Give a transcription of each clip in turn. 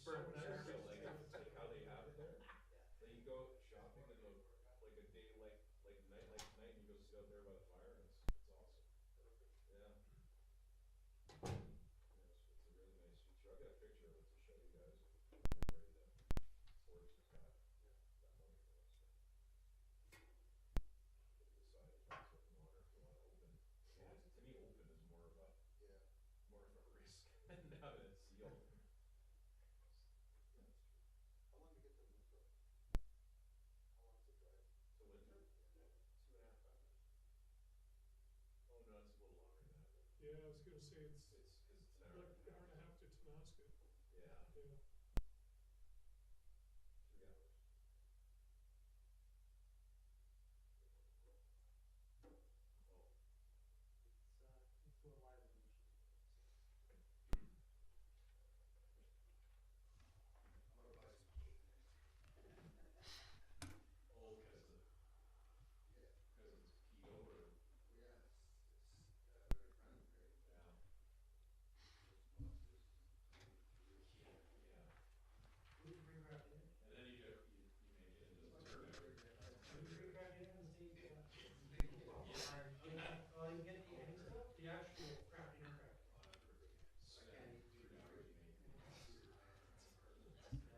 Burnt so nuts. chill, like how they have it there. Like you go shopping in the like a day like tonight, and you go sit out there by the fire, and it's awesome. Yeah, yeah, it's a really nice feature. I'll get a picture of it to show you guys if you're ready to. Sports has got that money for us. So you decide if that's what you want or if you want to open. Yeah, to me, open is more of a risk than having it sealed. That's true. How long to get to Winthrop? How long is the drive? To Winthrop, 2.5 hours. Oh no, it's a little longer than that. Yeah, I was gonna say it's It's because it's an hour like and a an hour and a half half. to Tonasket. Yeah, Yeah. 3 hours. Oh, It's a little wider than Michigan. I'm gonna buy some cake next year. oh, Yeah. because it's keto or Yeah, it's very friendly, right? yeah, Just monsters. Delicious. yeah, yeah. Gluten-free kraft dinner. And then you make it into What's turkey. gluten-free crab? Gluten-free kraft dinner in the States, yeah. It's big deal. Well, you can get the any stuff, the actual kraft dinner cracker. Oh, that's pretty good. I And can't then eat 3 hours gluten-free. you make. Dude, man, it's perfect.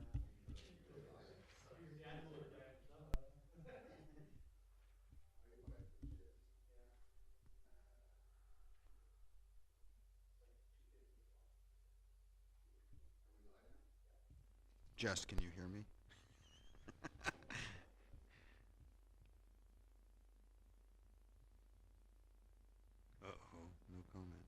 Yeah. The diet sucks. Your dad will diet or something. I eat my food shit. Yeah. It's like 250 a pop. Are we live now? Jess, can you hear me? Uh-oh, no comment.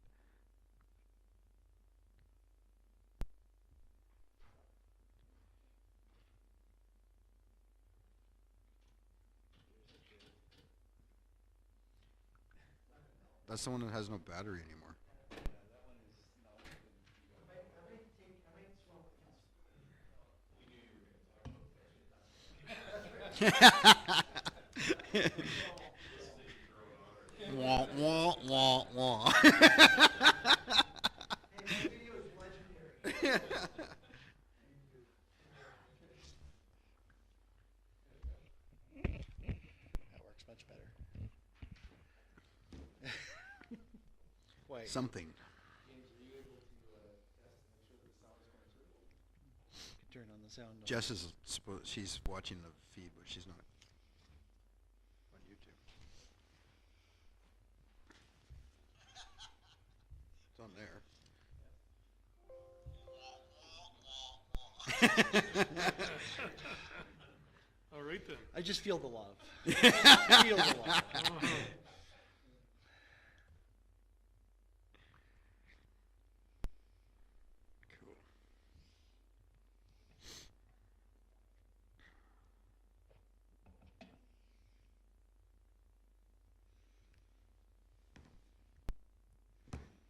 That's the one that has no battery anymore. Yeah, that one is not even beat up. I might swap accounts. We knew you were gonna talk about this thing growing on her. Wah, wah, wah, wah. Hey, that video is legendary. That works much better. Wait. Something. James, are you able to test and make sure that the sound is going through? Turn on the sound. Jess is she's watching the feed, but she's not on YouTube. It's on there. All right then. I just feel the love. Feel the love. Uh-huh. Cool.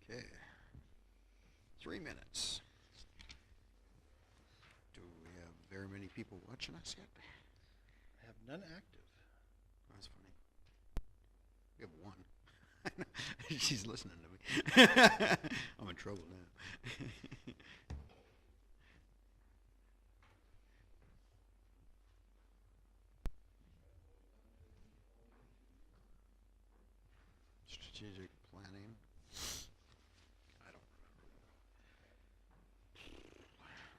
Okay. 3 minutes. Do we have very many people watching us yet? I have none active. That's funny. We have one. She's listening to me. I'm in trouble now. Strategic planning. I don't remember.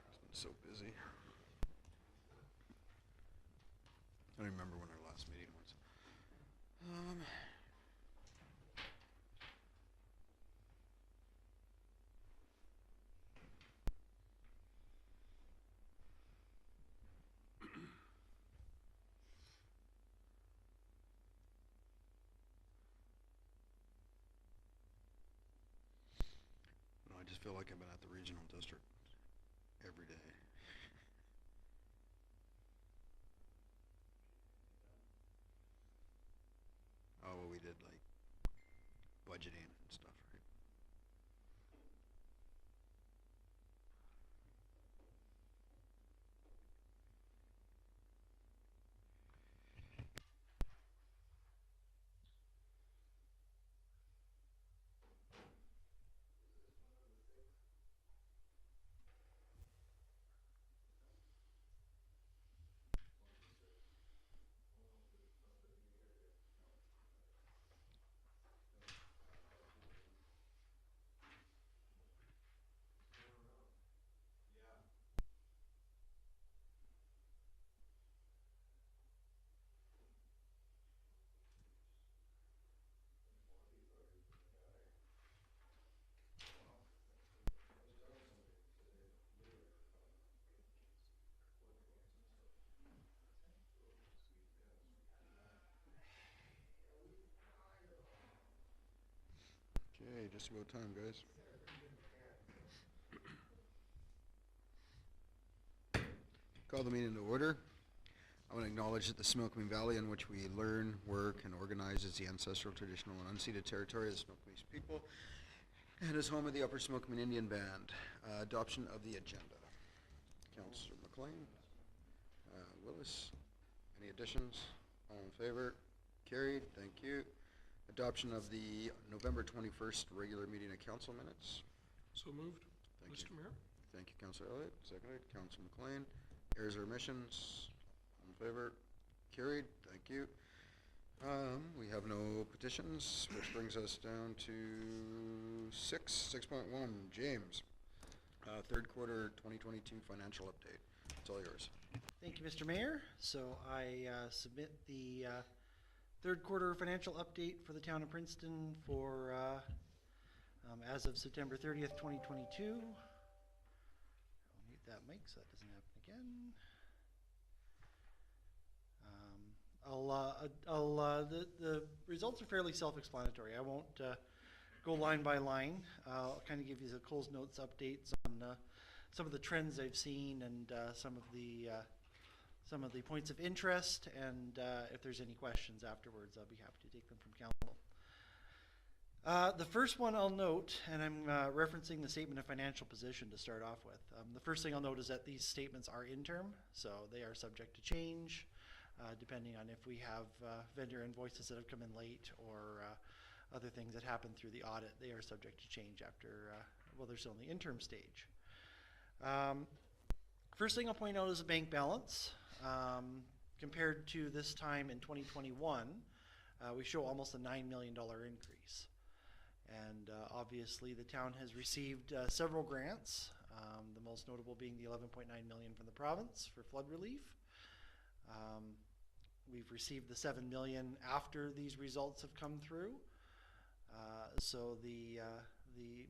It's been so busy. I don't remember when our last meeting was. No, I just feel like I've been at the regional district every day. Oh, well, we did like budgeting and stuff, right? Okay, just about time, guys. Call the meeting to order. I want to acknowledge that the Snoqualmie Valley, in which we learn, work, and organize, is the ancestral, traditional, and unceded territory of the Snoqualmie people, and is home of the Upper Snoqualmie Indian Band. Adoption of the agenda. Councillor McLean, Willis, any additions? All in favor? Carried, thank you. Adoption of the November 21st regular meeting of council minutes. So moved, Thank Mr. you. Mayor. Thank you, Councillor Elliott. Seconded, Councillor McLean. Errors or omissions? All in favor? Carried, thank you. We have no petitions, which brings us down to 6.1. James, third quarter 2022 financial update. It's all yours. Thank you, Mr. Mayor. So I submit the third quarter financial update for the town of Princeton for as of September 30th, 2022. I'll mute that mic so that doesn't happen again. The results are fairly self-explanatory. I won't go line by line. I'll kind of give you the Coles Notes updates on some of the trends I've seen and some of the points of interest, and if there's any questions afterwards, I'll be happy to take them from council. The first one I'll note, and I'm referencing the statement of financial position to start off with. The first thing I'll note is that these statements are interim, so they are subject to change, depending on if we have vendor invoices that have come in late or other things that happen through the audit. They are subject to change after, well, they're still in the interim stage. First thing I'll point out is the bank balance. Compared to this time in 2021, we show almost a $9 million increase. And obviously the town has received several grants, the most notable being the $11.9 million from the province for flood relief. We've received the $7 million after these results have come through. So the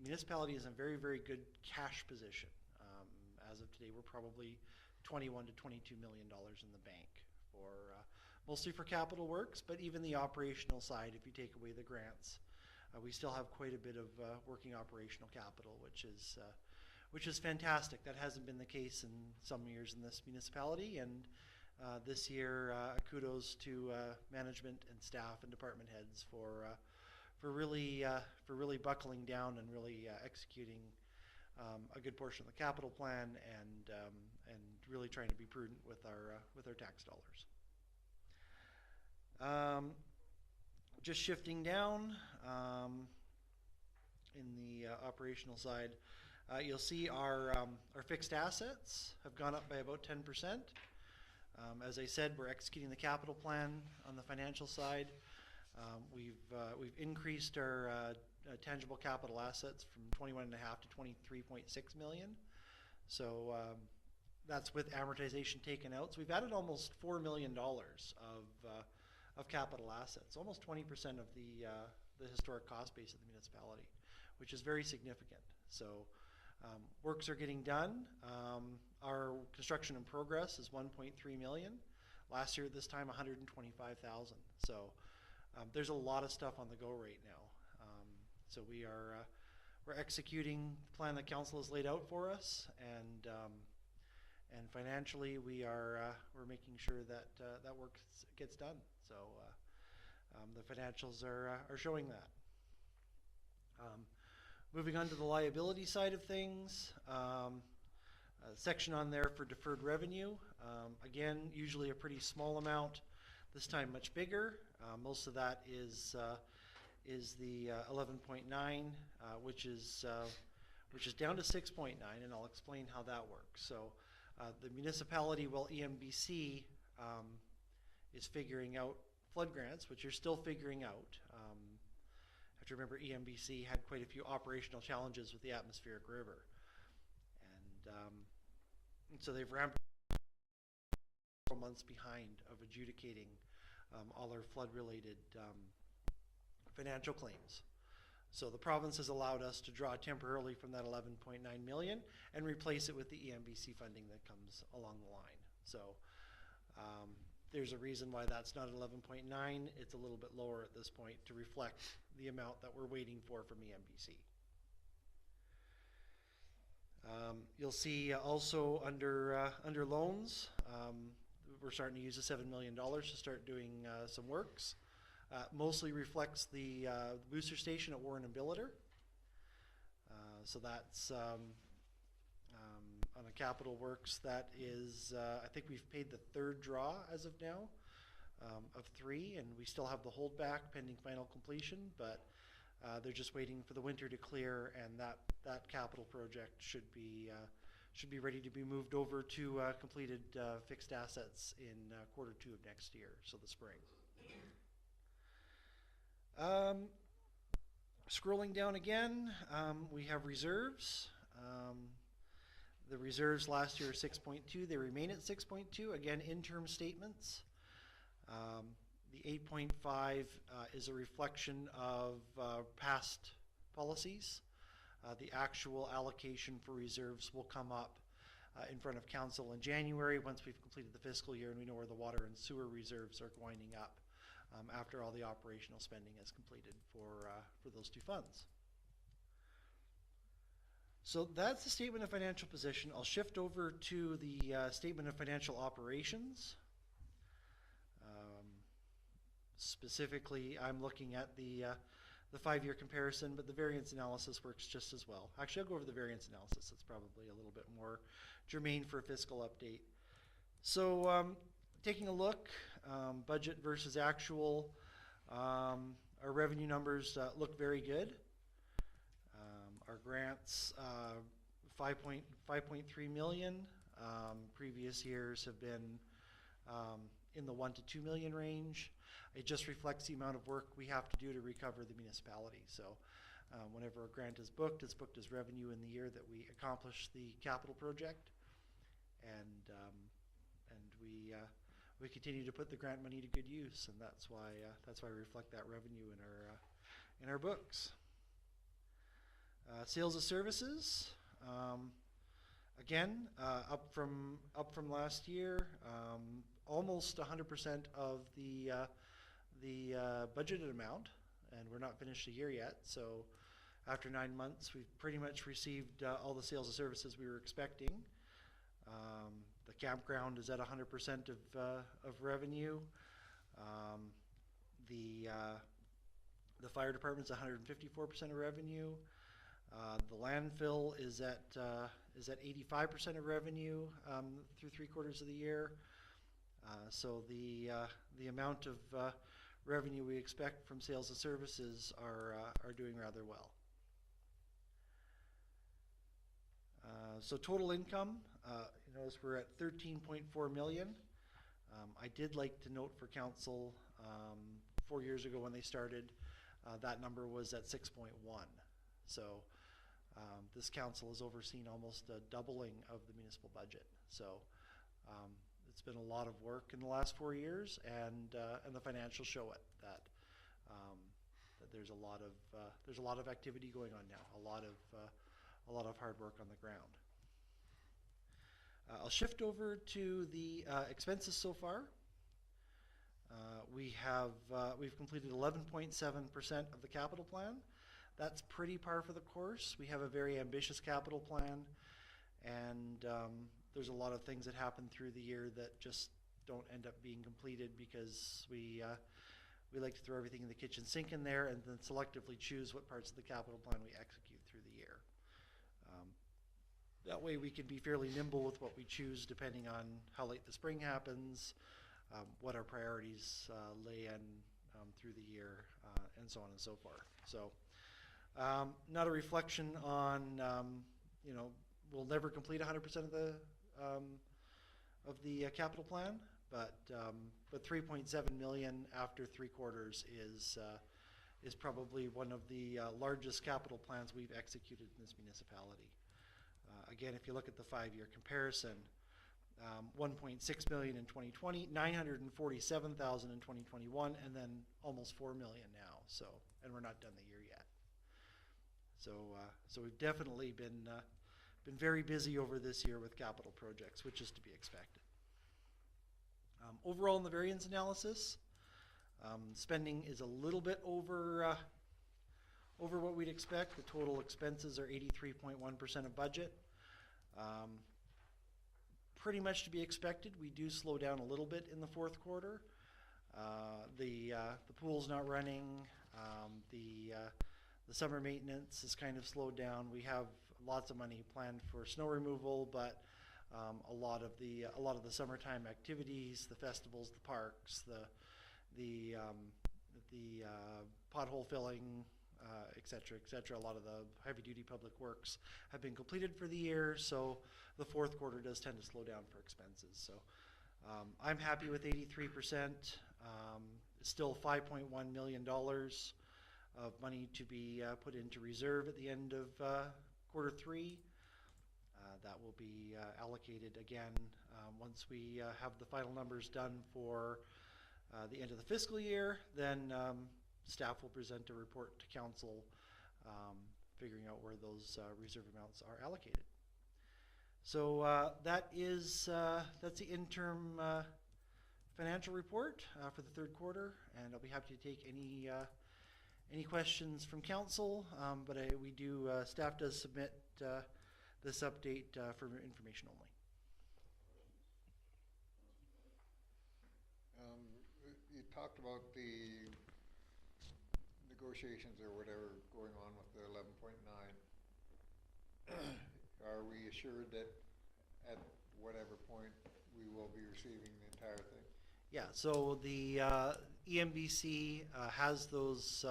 municipality is in a very, very good cash position. As of today, we're probably $21 to $22 million in the bank for mostly for capital works, but even the operational side, if you take away the grants, we still have quite a bit of working operational capital, which is fantastic. That hasn't been the case in some years in this municipality, and this year, kudos to management and staff and department heads for really buckling down and really executing a good portion of the capital plan and really trying to be prudent with our tax dollars. Just shifting down in the operational side, you'll see our fixed assets have gone up by about 10%. As I said, we're executing the capital plan on the financial side. We've increased our tangible capital assets from 21.5 to 23.6 million. So that's with amortization taken out. So we've added almost $4 million of capital assets, almost 20% of the historic cost base of the municipality, which is very significant. So works are getting done. Our construction in progress is 1.3 million. Last year at this time, 125,000. So there's a lot of stuff on the go right now. So we're executing the plan that council has laid out for us, and financially we're making sure that that work gets done. So the financials are showing that. Moving on to the liability side of things, a section on there for deferred revenue. Again, usually a pretty small amount. This time much bigger. Most of that is the 11.9, which is down to 6.9, and I'll explain how that works. So the municipality, while EMBC is figuring out flood grants, which you're still figuring out. You have to remember EMBC had quite a few operational challenges with the atmospheric river, and so they've ramped up 4 months behind of adjudicating all our flood-related financial claims. So the province has allowed us to draw temporarily from that 11.9 million and replace it with the EMBC funding that comes along the line. So there's a reason why that's not 11.9. It's a little bit lower at this point to reflect the amount that we're waiting for from EMBC. You'll see also under loans, we're starting to use the $7 million to start doing some works. Mostly reflects the booster station at Warren and Billiter. So that's on the capital works. That is, I think we've paid the third draw as of now of 3, and we still have the holdback pending final completion, but they're just waiting for the winter to clear, and that capital project should be ready to be moved over to completed fixed assets in Q2 of next year, so the spring. Scrolling down again, we have reserves. The reserves last year are 6.2. They remain at 6.2. Again, interim statements. The 8.5 is a reflection of past policies. The actual allocation for reserves will come up in front of council in January once we've completed the fiscal year and we know where the water and sewer reserves are winding up after all the operational spending is completed for those two funds. So that's the statement of financial position. I'll shift over to the statement of financial operations. Specifically, I'm looking at the 5-year comparison, but the variance analysis works just as well. Actually, I'll go over the variance analysis. It's probably a little bit more germane for a fiscal update. So taking a look, budget versus actual, our revenue numbers look very good. Our grants, 5.3 million. Previous years have been in the 1 to 2 million range. It just reflects the amount of work we have to do to recover the municipality. So whenever a grant is booked, it's booked as revenue in the year that we accomplish the capital project. And we continue to put the grant money to good use, and that's why we reflect that revenue in our books. Sales of services, again, up from last year, almost 100% of the budgeted amount, and we're not finished the year yet. So after 9 months, we've pretty much received all the sales of services we were expecting. The campground is at 100% of revenue. The fire department's 154% of revenue. The landfill is at 85% of revenue through 3/4 of the year. So the amount of revenue we expect from sales of services are doing rather well. So total income, you notice we're at 13.4 million. I did like to note for council, 4 years ago when they started, that number was at 6.1. So this council has overseen almost a doubling of the municipal budget. So it's been a lot of work in the last 4 years, and the financials show it that there's a lot of activity going on now, a lot of hard work on the ground. I'll shift over to the expenses so far. We've completed 11.7% of the capital plan. That's pretty par for the course. We have a very ambitious capital plan, and there's a lot of things that happen through the year that just don't end up being completed because we like to throw everything in the kitchen sink in there and then selectively choose what parts of the capital plan we execute through the year. That way we can be fairly nimble with what we choose depending on how late the spring happens, what our priorities lay in through the year, and so on and so forth. So not a reflection on, we'll never complete 100% of the capital plan, but 3.7 million after 3/4 is probably one of the largest capital plans we've executed in this municipality. Again, if you look at the 5-year comparison, 1.6 million in 2020, 947,000 in 2021, and then almost 4 million now. So, and we're not done the year yet. So we've definitely been very busy over this year with capital projects, which is to be expected. Overall in the variance analysis, spending is a little bit over what we'd expect. The total expenses are 83.1% of budget. Pretty much to be expected. We do slow down a little bit in the fourth quarter. The pool's not running. The summer maintenance is kind of slowed down. We have lots of money planned for snow removal, but a lot of the summertime activities, the festivals, the parks, the pothole filling, et cetera, a lot of the heavy-duty public works have been completed for the year, so the fourth quarter does tend to slow down for expenses. So I'm happy with 83%. Still $5.1 million of money to be put into reserve at the end of quarter three. That will be allocated again once we have the final numbers done for the end of the fiscal year. Then staff will present a report to council figuring out where those reserve amounts are allocated. So that's the interim financial report for the third quarter, and I'll be happy to take any questions from council, but staff does submit this update for information only. You talked about the negotiations or whatever going on with the 11.9. Are we assured that at whatever point we will be receiving the entire thing? Yeah, so the EMBC has those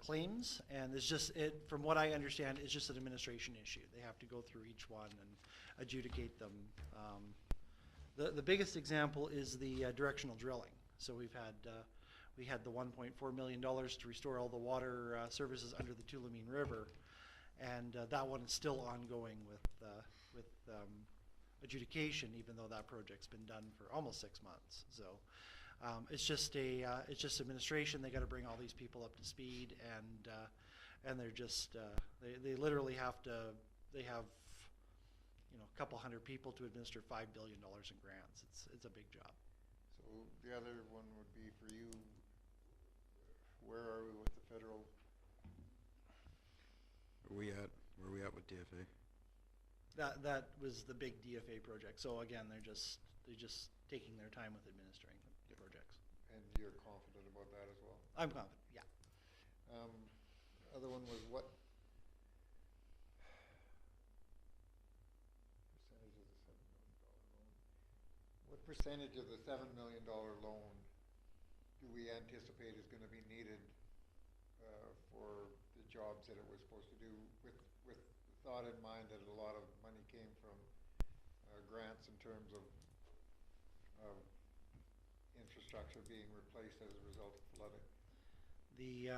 claims, and it's just from what I understand, it's just an administration issue. They have to go through each one and adjudicate them. The biggest example is the directional drilling. So we had the $1.4 million to restore all the water services under the Tulameen River, and that one is still ongoing with adjudication, even though that project's been done for almost 6 months. So it's just administration. They got to bring all these people up to speed, and they're just they literally have a couple hundred people to administer $5 billion in grants. It's a big job. So the other one would be for you. Where are we with the federal? Where are we at with DFA? That was the big DFA project. So again, they're just taking their time with administering the projects. And you're confident about that as well? I'm confident, yeah. Other one was what percentage of the $7 million loan do we anticipate is going to be needed for the jobs that it was supposed to do, with the thought in mind that a lot of money came from grants in terms of infrastructure being replaced as a result of flooding? The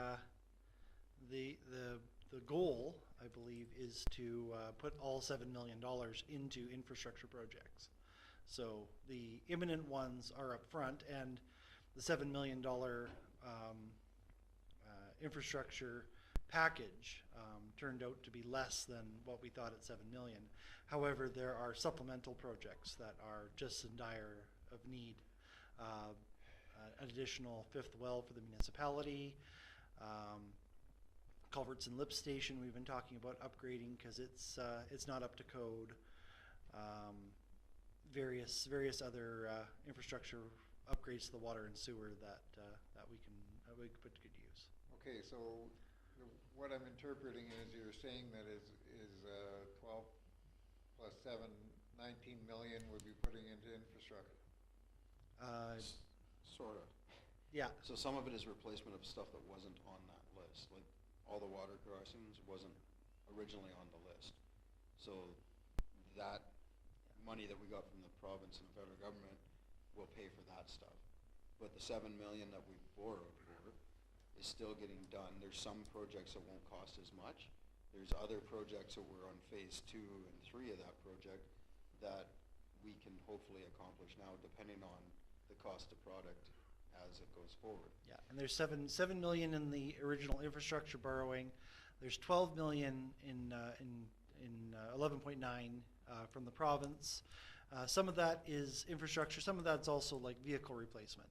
goal, I believe, is to put all $7 million into infrastructure projects. So the imminent ones are up front, and the $7 million infrastructure package turned out to be less than what we thought at $7 million. However, there are supplemental projects that are just in dire of need. An additional fifth well for the municipality, culverts and lift station we've been talking about upgrading because it's not up to code. Various other infrastructure upgrades to the water and sewer that we can put to good use. Okay, so what I'm interpreting is you're saying that is 12 plus 7, 19 million would be putting into infrastructure. Sort of. Yeah. So some of it is replacement of stuff that wasn't on that list. Like all the water crossings wasn't originally on the list. So that money that we got from the province and the federal government will pay for that stuff. But the $7 million that we borrowed for is still getting done. There's some projects that won't cost as much. There's other projects that we're on phase 2 and 3 of that project that we can hopefully accomplish now, depending on the cost of product as it goes forward. Yeah, and there's $7 million in the original infrastructure borrowing. There's $12 million in 11.9 from the province, Some of that is infrastructure, some of that's also like vehicle replacement,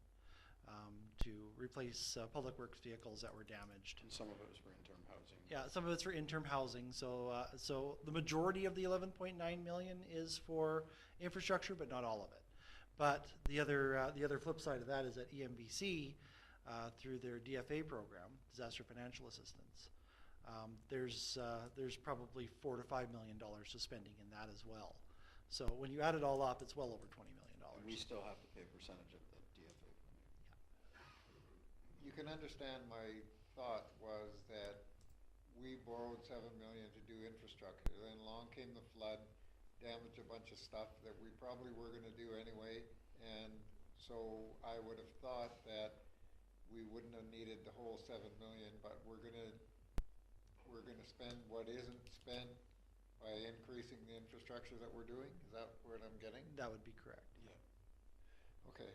to replace public works vehicles that were damaged. And some of it was for interim housing. Yeah, some of it's for interim housing, so the majority of the 11.9 million is for infrastructure, but not all of it. But the other flip side of that is that EMBC, through their DFA program, Disaster Financial Assistance, there's probably $4 to $5 million of spending in that as well. So when you add it all up, it's well over $20 million. And we still have to pay a percentage of the DFA funding. You can understand my thought was that we borrowed 7 million to do infrastructure, then along came the flood, damaged a bunch of stuff that we probably were gonna do anyway, and so I would have thought that we wouldn't have needed the whole 7 million, but we're gonna spend what isn't spent by increasing the infrastructure that we're doing. Is that what I'm getting? That would be correct. Yeah. Okay.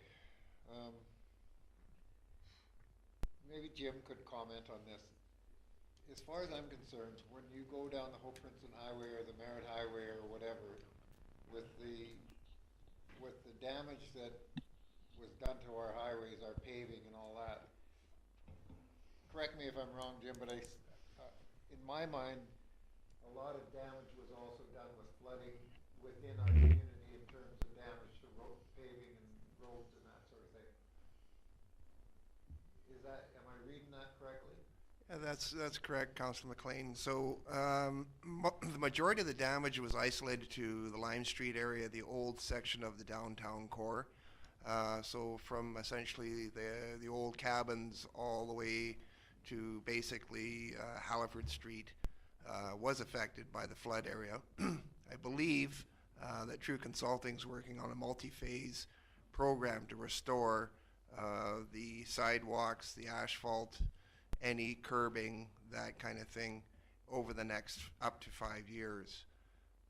Maybe Jim could comment on this. As far as I'm concerned, when you go down the Hope Princeton Highway or the Merritt Highway or whatever, with the damage that was done to our highways, our paving and all that, correct me if I'm wrong, Jim, but in my mind, a lot of damage was also done with flooding within our community in terms of damage to road paving and roads and that sort of thing. Am I reading that correctly? Yeah, that's correct, Councillor McLean. So the majority of the damage was isolated to the Lime Street area, the old section of the downtown core. So from essentially the old cabins all the way to basically Halliford Street was affected by the flood area. I believe that True Consulting's working on a multi-phase program to restore the sidewalks, the asphalt, any curbing, that kind of thing, over the next up to 5 years.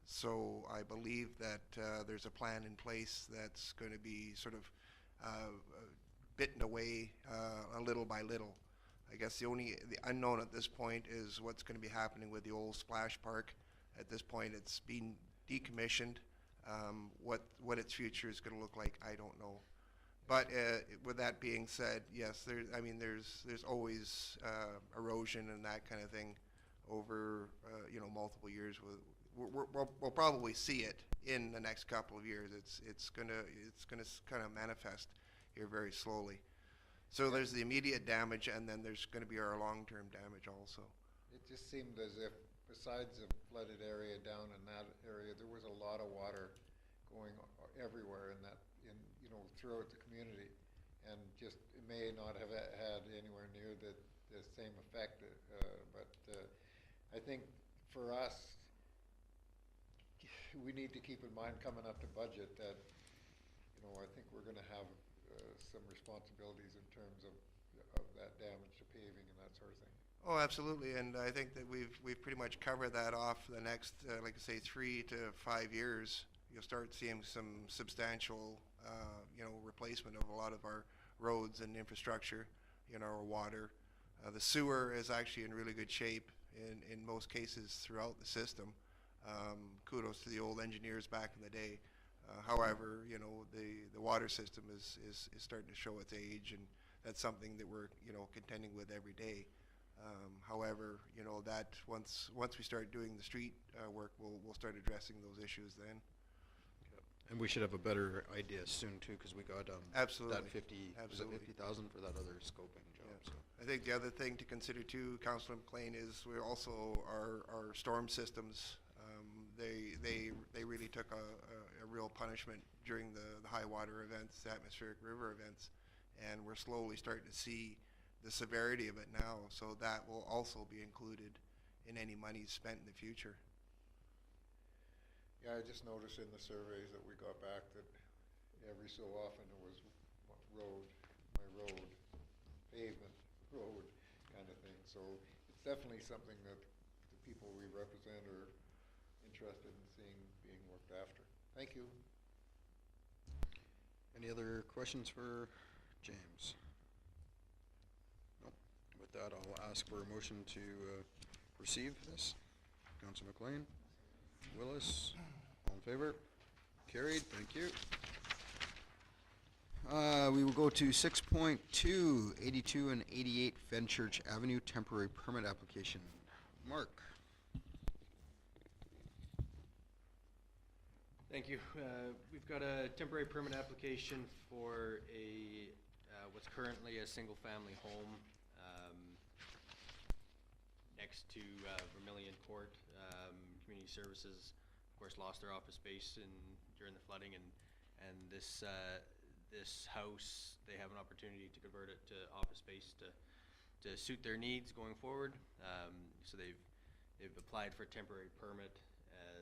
So I believe that there's a plan in place that's going to be sort of bitten away little by little. I guess the unknown at this point is what's going to be happening with the old splash park. At this point, it's been decommissioned. What its future is going to look like, I don't know. But with that being said, yes, there's always erosion and that kind of thing over multiple years. We'll probably see it in the next couple of years. It's gonna kind of manifest here very slowly. So there's the immediate damage, and then there's going to be our long-term damage also. It just seemed as if, besides the flooded area down in that area, there was a lot of water going everywhere throughout the community, and just it may not have had anywhere near the same effect. But I think for us, we need to keep in mind coming up to budget that I think we're going to have some responsibilities in terms of that damage to paving and that sort of thing. Oh, absolutely, and I think that we've pretty much covered that off the next, like I say, 3 to 5 years. You'll start seeing some substantial, replacement of a lot of our roads and infrastructure, our water. The sewer is actually in really good shape in most cases throughout the system. Kudos to the old engineers back in the day. However, the water system is starting to show its age, and that's something that we're, contending with every day. However, that once we start doing the street work, we'll start addressing those issues then. And we should have a better idea soon too, because we got Absolutely. that 50,000 for that other scoping job. Yeah. So. I think the other thing to consider too, Councillor McLean, is we also our storm systems. They really took a real punishment during the high water events, the atmospheric river events, and we're slowly starting to see the severity of it now. So that will also be included in any money spent in the future. Yeah, I just noticed in the surveys that we got back that every so often it was my road, pavement, road kind of thing. So it's definitely something that the people we represent are interested in seeing being looked after. Thank you. Any other questions for James? Nope. With that, I'll ask for a motion to receive this. Councillor McLean, Willis, all in favor? Carried, thank you. We will go to 6.2, 82 and 88 Fenchurch Avenue temporary permit application. Mark? Thank you. We've got a temporary permit application for a, what's currently a single-family home next to Vermilion Court. Community Services, of course, lost their office space during the flooding, and this house, they have an opportunity to convert it to office space to suit their needs going forward. So they've applied for a temporary permit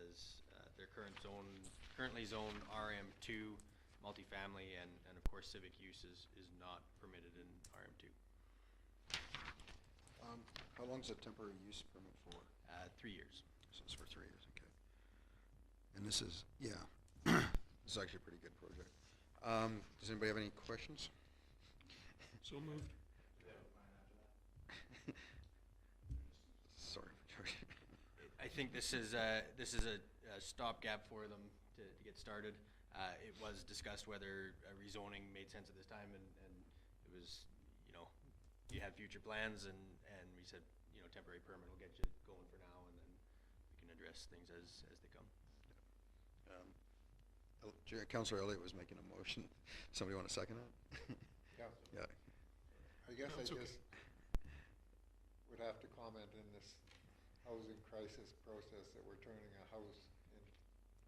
as their currently zoned RM2 multifamily, and of course civic use is not permitted in RM2. How long is a temporary use permit for? 3 years. So it's for 3 years, okay. And this is, yeah, this is actually a pretty good project. Does anybody have any questions? So moved. Sorry, George. I think this is a stopgap for them to get started. It was discussed whether rezoning made sense at this time, and it was, you have future plans, and we said, temporary permit will get you going for now, and then we can address things as they come. Councillor Elliott was making a motion. Somebody want to second it? Yeah. Yeah. I guess I That's okay. just would have to comment in this housing crisis process that we're turning a house in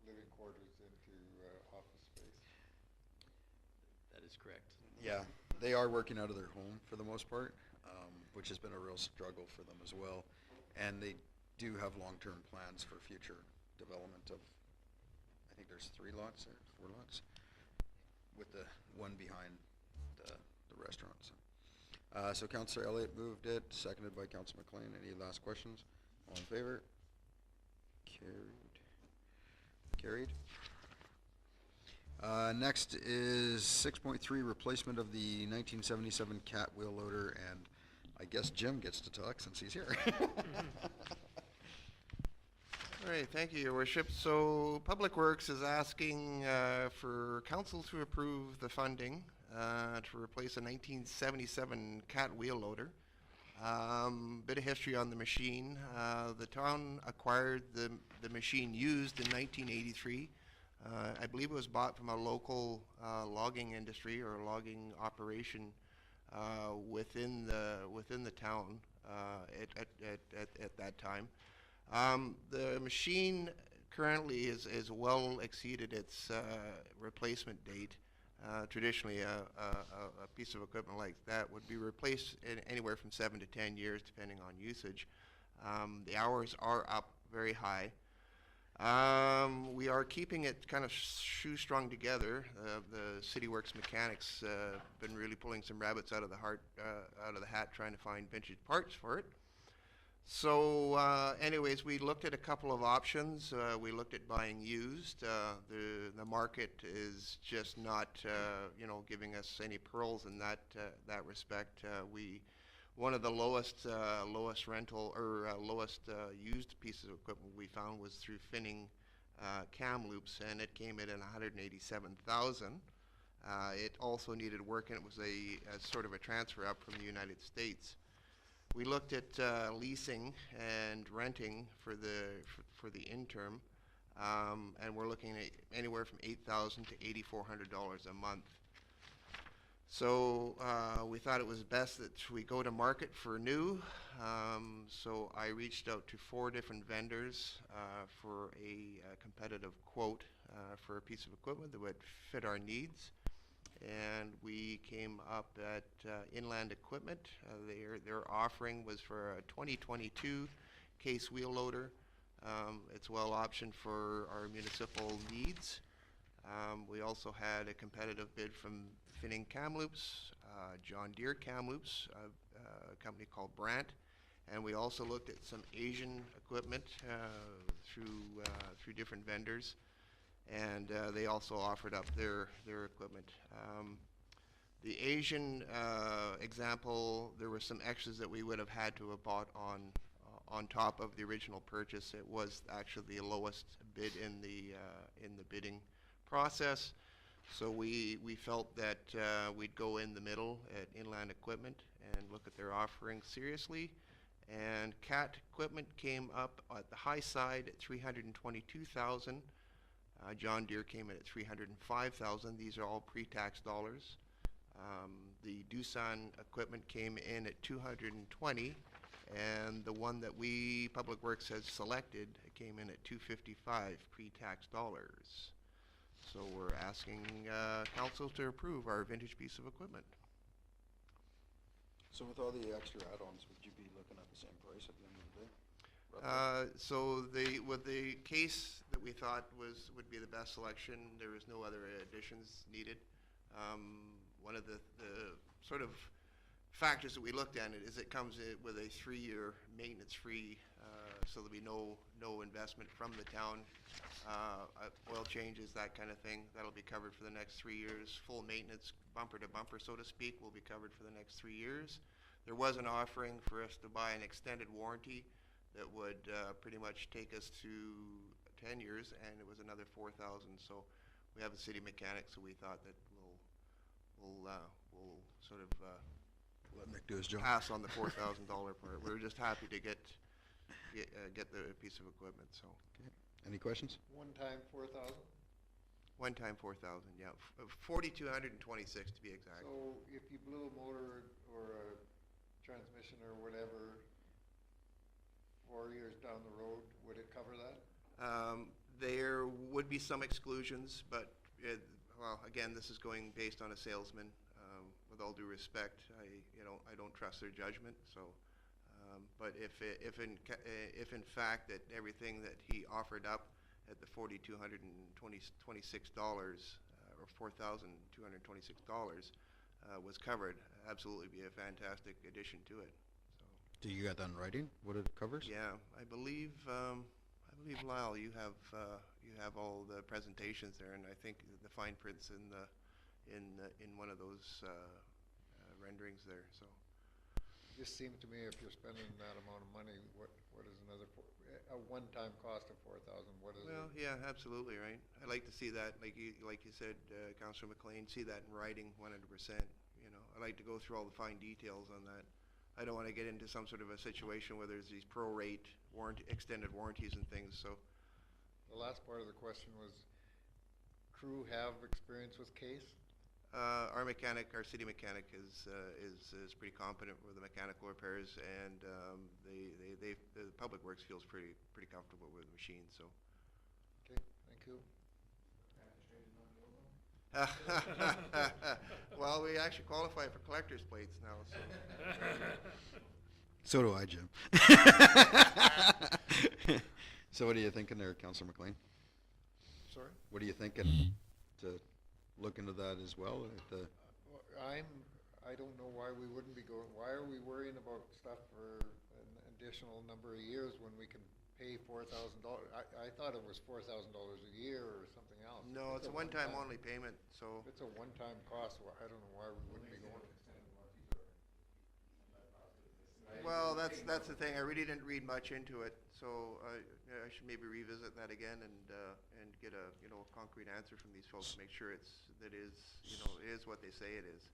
living quarters into office space. That is correct. Yeah, they are working out of their home for the most part, which has been a real struggle for them as well. And they do have long-term plans for future development of, I think there's 3 lots or 4 lots, with the one behind the restaurants. So Councillor Elliott moved it, seconded by Councillor McLean. Any last questions? All in favor? Carried. Next is 6.3, replacement of the 1977 cat wheel loader, and I guess Jim gets to talk since he's here. All right, thank you, Your Worship. So Public Works is asking for council to approve the funding to replace a 1977 cat wheel loader. Bit of history on the machine. The town acquired the machine used in 1983. I believe it was bought from a local logging industry or logging operation within the town at that time. The machine currently is well exceeded its replacement date. Traditionally, a piece of equipment like that would be replaced in anywhere from 7 to 10 years, depending on usage. The hours are up very high. We are keeping it kind of shoestrung together. The City Works mechanics been really pulling some rabbits out of the hat, trying to find vintage parts for it. So, anyways, we looked at a couple of options. We looked at buying used. The market is just not, giving us any pearls in that respect. One of the lowest rental or lowest used pieces of equipment we found was through Finning Kamloops, and it came in at $187,000. It also needed work, and it was a sort of a transfer up from the United States. We looked at leasing and renting for the interim, and we're looking at anywhere from $8,000 to $8,400 a month. So we thought it was best that we go to market for new. So I reached out to 4 different vendors for a competitive quote for a piece of equipment that would fit our needs. And we came up at Inland Equipment. Their offering was for a 2022 case wheel loader. It's well optioned for our municipal needs. We also had a competitive bid from Finning Kamloops, John Deere Kamloops, a company called Brandt, and we also looked at some Asian equipment through different vendors, and they also offered up their equipment. The Asian example, there were some extras that we would have had to have bought on top of the original purchase. It was actually the lowest bid in the bidding process. So we felt that we'd go in the middle at Inland Equipment and look at their offering seriously. And CAT Equipment came up at the high side at $322,000. John Deere came in at $305,000. These are all pre-tax dollars. The Doosan Equipment came in at $220,000, and the one that we, Public Works, has selected came in at $255,000 pre-tax dollars. So we're asking council to approve our vintage piece of equipment. So with all the extra add-ons, would you be looking at the same price at the end of the day? Roughly? So with the case that we thought would be the best selection, there was no other additions needed. One of the sort of factors that we looked at it is it comes with a 3-year maintenance-free, so there'll be no investment from the town. Oil changes, that kind of thing, that'll be covered for the next 3 years. Full maintenance, bumper to bumper, so to speak, will be covered for the next 3 years. There was an offering for us to buy an extended warranty that would pretty much take us to 10 years, and it was another $4,000. So we have a city mechanic, so we thought that we'll sort of Let Nick do his job. pass on the $4,000 part. We were just happy to get the piece of equipment. So Any questions? One time 4,000? one time 4,000, yeah, 4,226 to be exact. So if you blew a motor or a transmission or whatever 4 years down the road, would it cover that? There would be some exclusions, but well, again, this is going based on a salesman. With all due respect, I don't trust their judgment. So, but if in fact that everything that he offered up at the $4,226 or $4,226 was covered, absolutely be a fantastic addition to it. So. Do you got that in writing, what it covers? Yeah, I believe Lyle, you have all the presentations there, and I think the fine print's in one of those renderings there. So. Just seemed to me if you're spending that amount of money, what is another, a one-time cost of 4,000, what is it? Well, yeah, absolutely, right. I like to see that, like you said, Councillor McLean, see that in writing 100%. I like to go through all the fine details on that. I don't want to get into some sort of a situation where there's these prorate extended warranties and things. So, The last part of the question was, crew have experience with case? our city mechanic is pretty competent with the mechanical repairs, and the Public Works feels pretty comfortable with the machine. So. Okay, thank you. Well, we actually qualify for collector's plates now. So do I, Jim. So what are you thinking there, Councillor McLean? Sorry? What are you thinking to look into that as well? I don't know why we wouldn't be going, why are we worrying about stuff for an additional number of years when we can pay $4,000? I thought it was $4,000 a year or something else. No, it's a one-time only payment, so. If it's a one-time cost, I don't know why we wouldn't be going. Well, that's the thing. I really didn't read much into it, so I should maybe revisit that again and get a concrete answer from these folks to make sure it is what they say it is.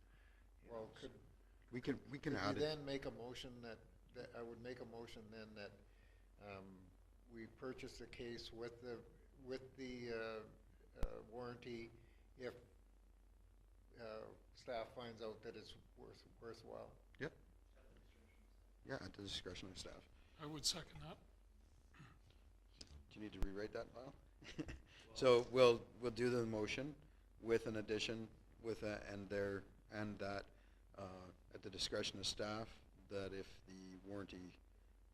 Well, could We can could add we it. then make a motion that I would make a motion then that we purchase a case with the warranty if staff finds out that it's worthwhile. Yep. Yeah, at the discretion of staff. I would second that. Do you need to rewrite that, Lyle? So we'll do the motion with an addition with and that at the discretion of staff, that if the warranty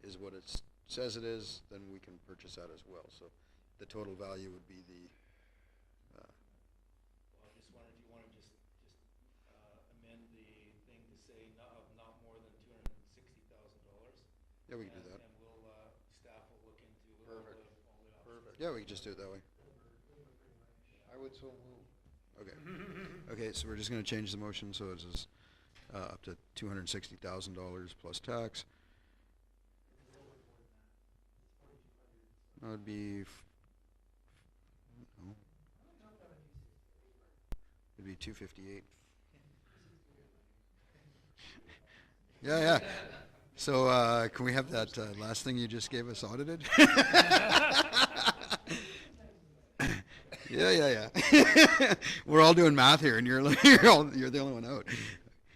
is what it says it is, then we can purchase that as well. So the total value would be the Well, I just wondered if you want to just amend the thing to say not more than $260,000. yeah, we can do that. And we'll, staff will look into Perfect. all the options. Perfect. Yeah, we can just do it that way. I would so move. Okay. Okay, so we're just gonna change the motion, so it's just, up to $260,000 plus tax. That would be, no. It'd be 258. Yeah. So, can we have that last thing you just gave us audited? Yeah. We're all doing math here, and you're the only one out.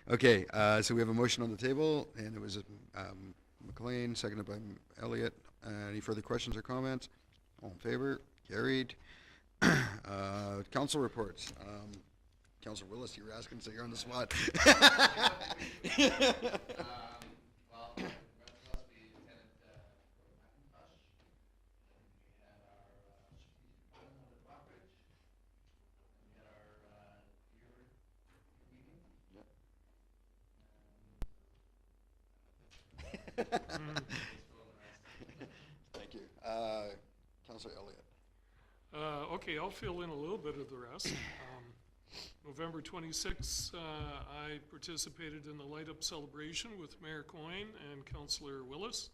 Okay, so we have a motion on the table, and it was McLean, seconded by Elliott. Any further questions or comments? All in favor? Carried. Council reports. Councilor Willis, you were asking, so you're on the spot. Thank you. Councilor Elliott. Okay, I'll fill in a little bit of the rest. November 26th, I participated in the Light Up celebration with Mayor Coyne and Councillor Willis.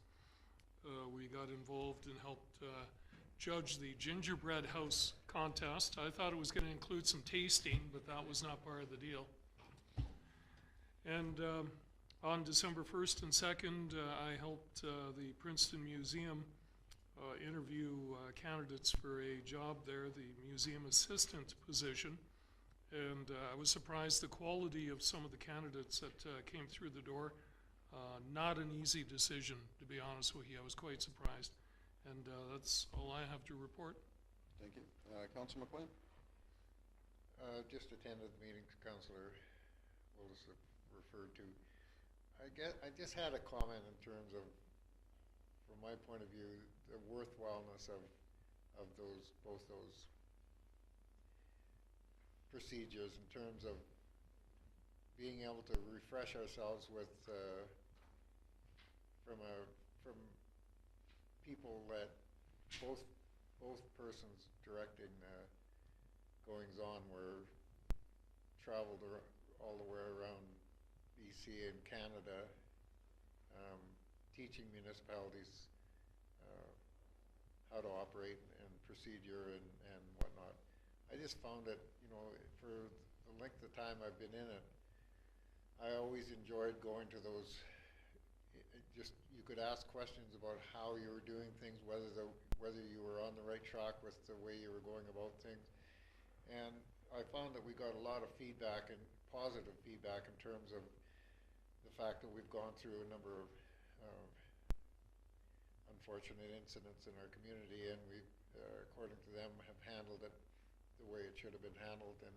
We got involved and helped judge the gingerbread house contest. I thought it was going to include some tasting, but that was not part of the deal. And on December 1st and 2nd, I helped the Princeton Museum interview candidates for a job there, the museum assistant position. And I was surprised the quality of some of the candidates that came through the door. Not an easy decision, to be honest with you. I was quite surprised. And that's all I have to report. Thank you. Councilor McLean? Just attended the meetings Councillor Willis referred to. I just had a comment in terms of, from my point of view, the worthwhileness of both those procedures in terms of being able to refresh ourselves with from people that both persons directing goings on were traveled all the way around BC and Canada, teaching municipalities how to operate and procedure and whatnot. I just found that, for the length of time I've been in it, I always enjoyed going to those. You could ask questions about how you were doing things, whether you were on the right track with the way you were going about things. And I found that we got a lot of feedback, and positive feedback, in terms of the fact that we've gone through a number of unfortunate incidents in our community, and we, according to them, have handled it the way it should have been handled. And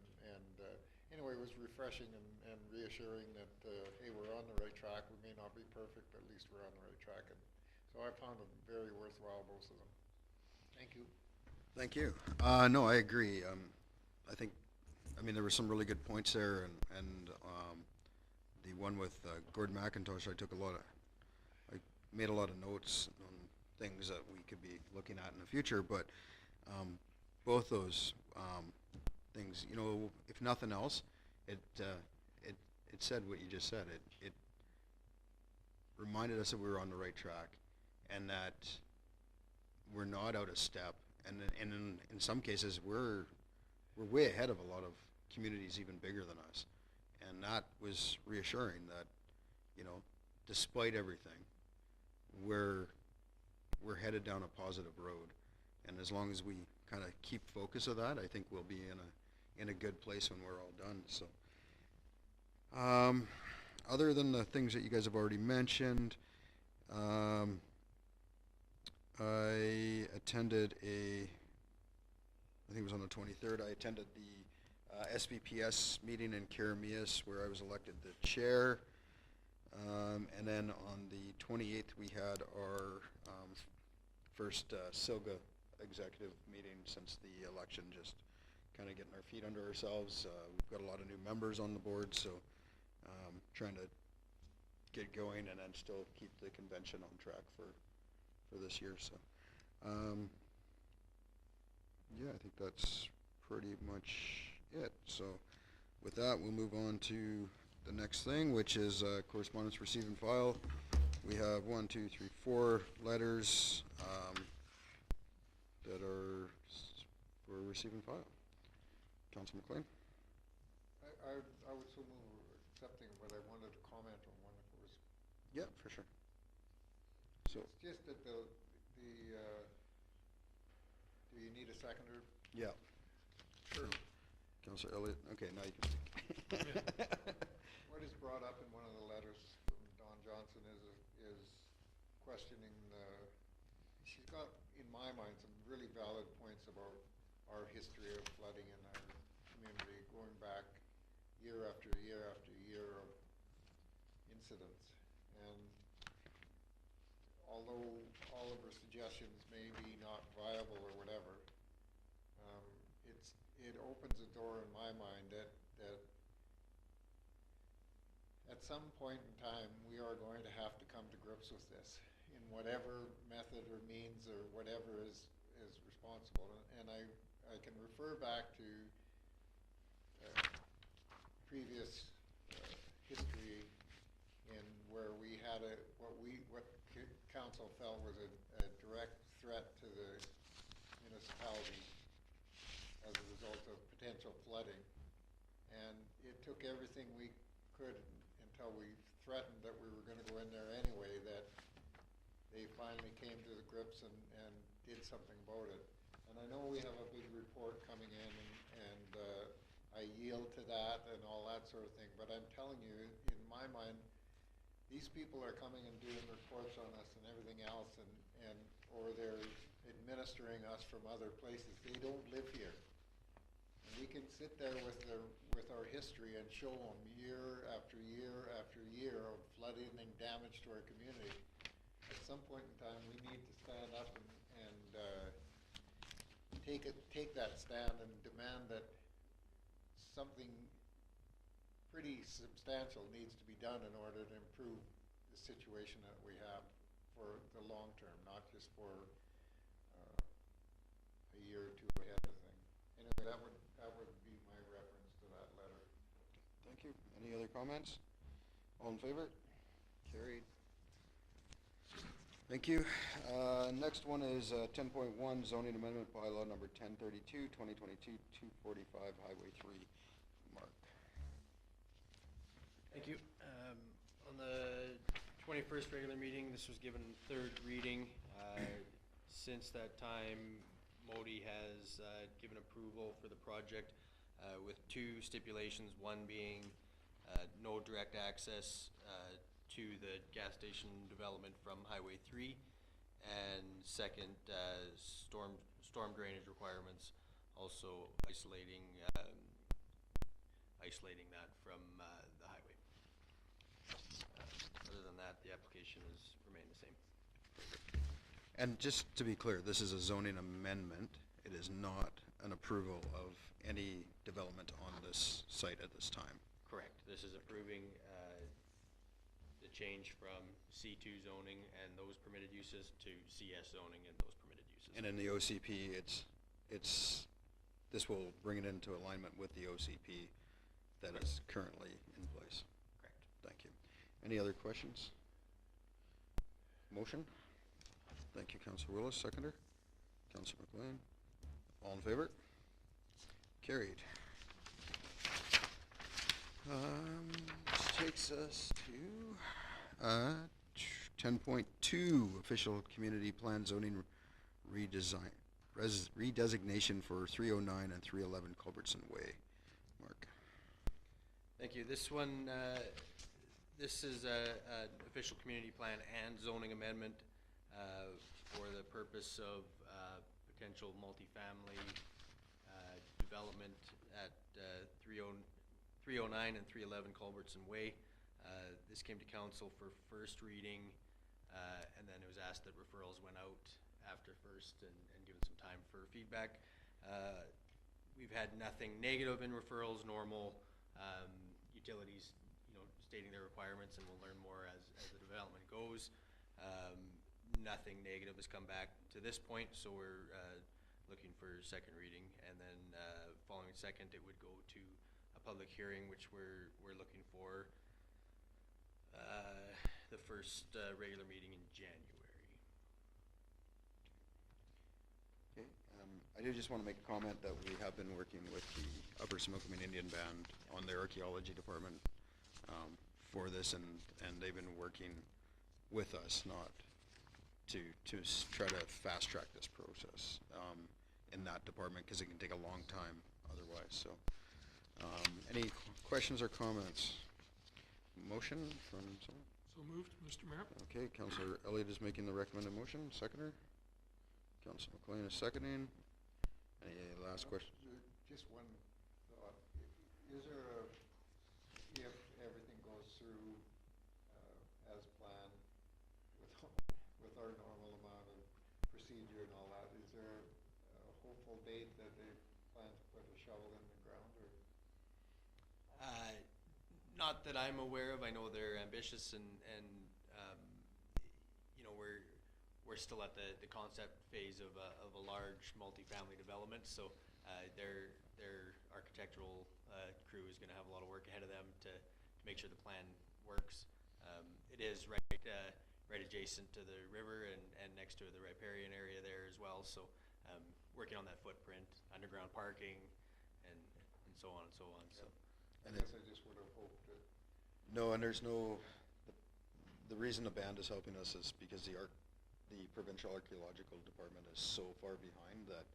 anyway, it was refreshing and reassuring that, hey, we're on the right track. We may not be perfect, but at least we're on the right track. And so I found them very worthwhile, both of them. Thank you. Thank you. No, I agree. There were some really good points there, and the one with Gordon McIntosh, I made a lot of notes on things that we could be looking at in the future, but both those things, if nothing else, it said what you just said. It reminded us that we were on the right track, and that we're not out of step, and in some cases we're way ahead of a lot of communities even bigger than us, and that was reassuring that, despite everything, we're headed down a positive road, and as long as we kind of keep focus of that, I think we'll be in a good place when we're all done. So, other than the things that you guys have already mentioned, I attended I think it was on the 23rd, I attended the SBPS meeting in Karameas, where I was elected the chair. And then on the 28th, we had our first SILGA executive meeting since the election, just kind of getting our feet under ourselves. We've got a lot of new members on the board, so trying to get going and then still keep the convention on track for this year. So yeah, I think that's pretty much it. So with that, we'll move on to the next thing, which is correspondence received and file. We have 4 letters that are for receive and file. Councilor McLean. I would so move accepting, but I wanted to comment on one if it was, Yeah, for sure. So, it's just that do you need a seconder? yeah. Sure. Councillor Elliott, okay, now you can speak. What is brought up in one of the letters from Don Johnson is questioning she's got, in my mind, some really valid points about our history of flooding in our community, going back year after year after year of incidents. And although all of her suggestions may be not viable or whatever, it opens a door in my mind that at some point in time we are going to have to come to grips with this in whatever method or means or whatever is responsible. And I can refer back to previous history in where we had what council felt was a direct threat to the municipality as a result of potential flooding. And it took everything we could until we threatened that we were going to go in there anyway, that they finally came to the grips and did something about it. And I know we have a big report coming in, and I yield to that and all that sort of thing, but I'm telling you, in my mind, these people are coming and doing reports on us and everything else, or they're administering us from other places. They don't live here. We can sit there with our history and show them year after year after year of flooding and damage to our community. At some point in time, we need to stand up and take that stand and demand that something pretty substantial needs to be done in order to improve the situation that we have for the long term, not just for a year or two ahead of thing. Anyway, that would be my reference to that letter. Thank you. Any other comments? All in favor? Carried. Thank you. Next one is 10.1 zoning amendment bylaw number 1032, 2022, 245 Highway 3. Mark. Thank you. On the 21st regular meeting, this was given third reading. Since that time, Modi has given approval for the project with two stipulations, one being no direct access to the gas station development from Highway 3, and second, storm drainage requirements, also isolating that from the highway. Other than that, the application has remained the same. And just to be clear, this is a zoning amendment. It is not an approval of any development on this site at this time. Correct. This is approving the change from C2 zoning and those permitted uses to CS zoning and those permitted uses. And in the OCP, this will bring it into alignment with the OCP that is currently in place. Correct. Thank you. Any other questions? Motion? Thank you, Councillor Willis. Seconder? Councillor McLean. All in favor? Carried. This takes us to 10.2 official community plan zoning redesignation for 309 and 311 Culbertson Way. Mark. Thank you. This one, this is an official community plan and zoning amendment for the purpose of potential multifamily development at 309 and 311 Culbertson Way. This came to council for first reading, and then it was asked that referrals went out after first and given some time for feedback. We've had nothing negative in referrals, normal utilities, stating their requirements, and we'll learn more as the development goes. Nothing negative has come back to this point, so we're looking for second reading, and then following second, it would go to a public hearing, which we're looking for the first regular meeting in January. Okay. I do just want to make a comment that we have been working with the Upper Similkameen Indian Band on their archaeology department for this, and they've been working with us, not to try to fast track this process in that department, because it can take a long time otherwise. So, any questions or comments? Motion from someone? So moved, Mr. Mayor. Okay, Councillor Elliott is making the recommended motion. Seconder? Councillor McLean is seconding. Any last question? Just one thought. Is there a, if everything goes through as planned with our normal amount of procedure and all that, is there a hopeful date that they plan to put a shovel in the ground, or? Not that I'm aware of. I know they're ambitious, and you know, we're still at the concept phase of a large multifamily development. So their architectural crew is going to have a lot of work ahead of them to make sure the plan works. It is right adjacent to the river and next to the riparian area there as well. So working on that footprint, underground parking, and so on and so on. So. I guess I just would have hoped that. No, and there's no, the reason the band is helping us is because the Provincial Archaeological Department is so far behind that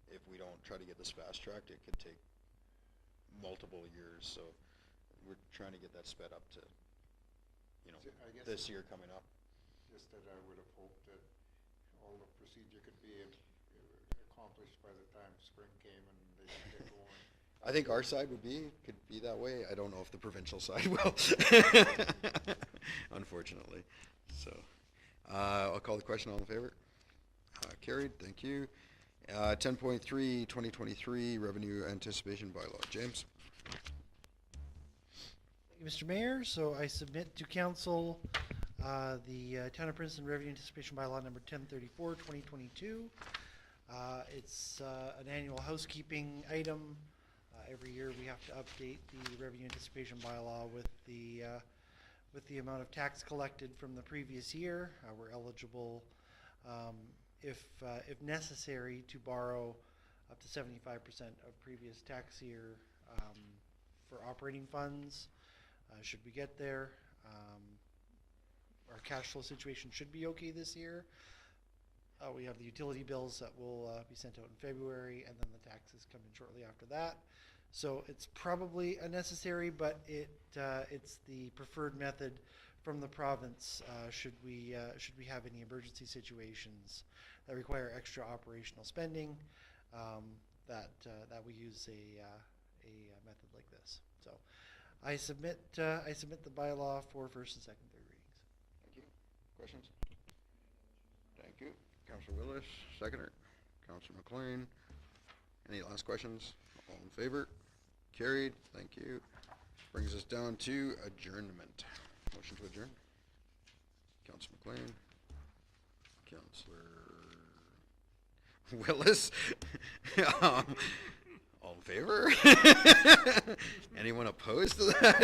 if we don't try to get this fast tracked, it could take multiple years. So we're trying to get that sped up to, you know, I guess this year coming up. Just that I would have hoped that all the procedure could be accomplished by the time spring came and they could get going. I think our side could be that way. I don't know if the provincial side will, unfortunately. So, I'll call the question. All in favor? Carried. Thank you. 10.3, 2023 Revenue Anticipation Bylaw. James? Thank you, Mr. Mayor. So I submit to council the Town of Princeton Revenue Anticipation Bylaw number 1034, 2022. It's an annual housekeeping item. Every year we have to update the revenue anticipation bylaw with the amount of tax collected from the previous year. We're eligible, if necessary, to borrow up to 75% of previous tax year for operating funds. Should we get there, our cash flow situation should be okay this year. We have the utility bills that will be sent out in February, and then the taxes come in shortly after that. So it's probably unnecessary, but it's the preferred method from the province should we have any emergency situations that require extra operational spending, that we use a method like this. So I submit the bylaw for first and second, third readings. Thank you. Questions? Thank you. Councillor Willis, seconder. Councillor McLean. Any last questions? All in favor? Carried. Thank you. Brings us down to adjournment. Motion to adjourn. Councillor McLean. Councillor Willis. All in favor? Anyone opposed to that?